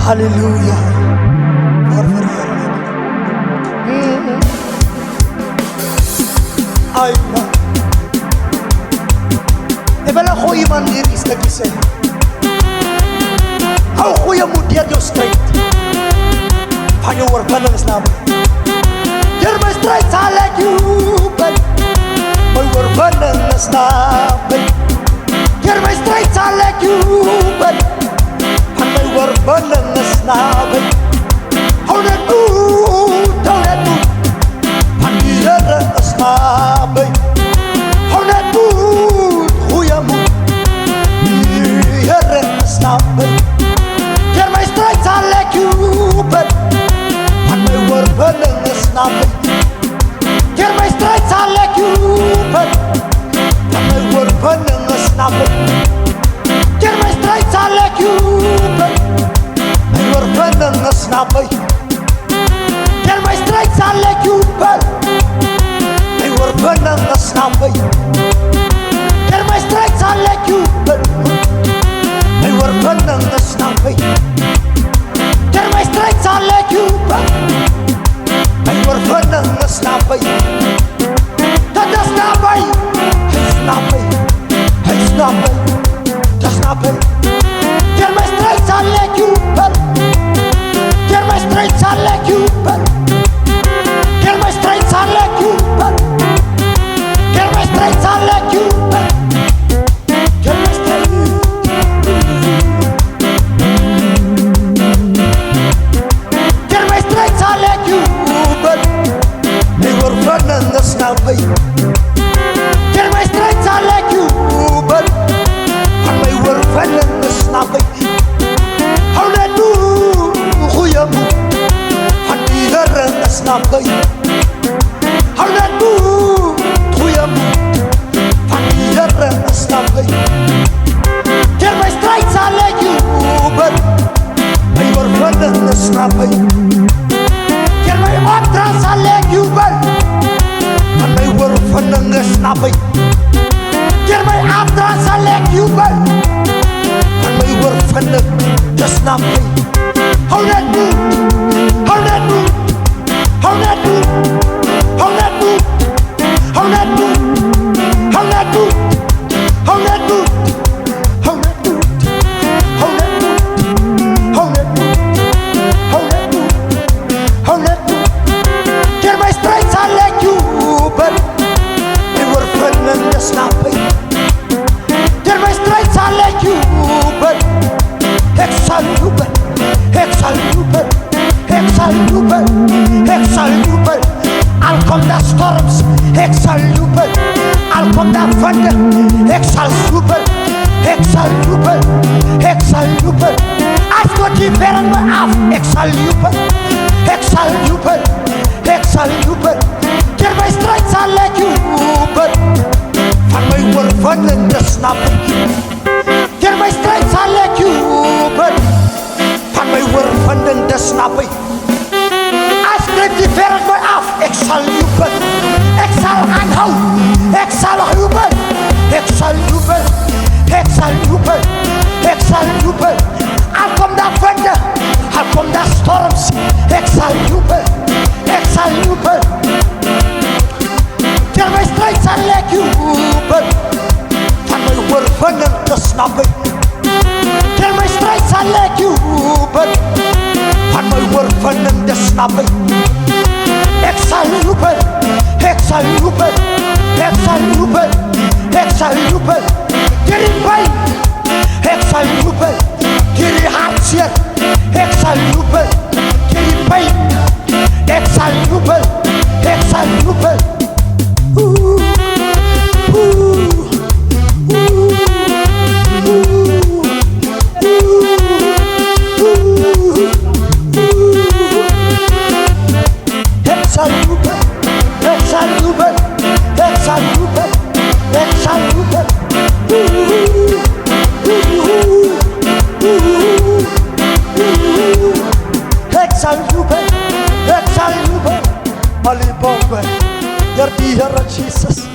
Hallelujah. Ay na. Ebala ko iman liris na gise. How kuya mo dia Dios straight. Panyawar ka ng Islam. You're my straight, I like you, but my word ka ng Islam. You're my straight, I like you, but my word ka ng Islam. How that mood, Pandiyara Islam. How that mood, kuya mo, Pandiyara Islam. You're my straight, I like you, but my word ka ng Islam. You're my straight, I like you, but my word ka ng Islam. You're my straight, I like you, but my word ka ng Islam. You're my straight, I like you, but my word ka ng Islam. You're my straight, I like you, but my word ka ng Islam. You're my straight, I like you, but my word ka ng Islam. That's not way. It's not way. It's not way. That's not way. You're my straight, I like you, but you're my straight, I like you, but you're my straight, I like you, but you're my straight, I like you, but you're my straight. You're my straight, I like you, but they were running the snow. You're my straight, I like you, but they were running the snow. How that do, kuya mo, Pandiyara Islam. How that do, kuya mo, Pandiyara Islam. You're my straight, I like you, but they were running the snow. You're my actress, I like you, but they were running the snow. You're my actress, I like you, but they were running the snow. How that do, how that do, how that do, how that do, how that do, how that do, how that do, how that do, how that do, how that do, how that do, how that do. You're my straight, I like you, but they were running the snow. You're my straight, I like you, but exalted, exalted, exalted, exalted. I'll come the storms, exalted. I'll come the thunder, exalted, exalted, exalted. I've got the very half, exalted, exalted, exalted. You're my straight, I like you, but for my word, running the snow. You're my straight, I like you, but for my word, running the snow. I scrape the very my half, exalted, exalted, exalted, exalted, exalted, exalted. I'll come the thunder, I'll come the storms, exalted, exalted. You're my straight, I like you, but for my word, running the snow. You're my straight, I like you, but for my word, running the snow. Exalted, exalted, exalted, exalted. Get it right, exalted. Get it hot here, exalted. Get it right, exalted, exalted. Ooh, ooh, ooh, exalted, exalted, exalted, exalted. Exalted, exalted. Malibongwe, your dear Jesus.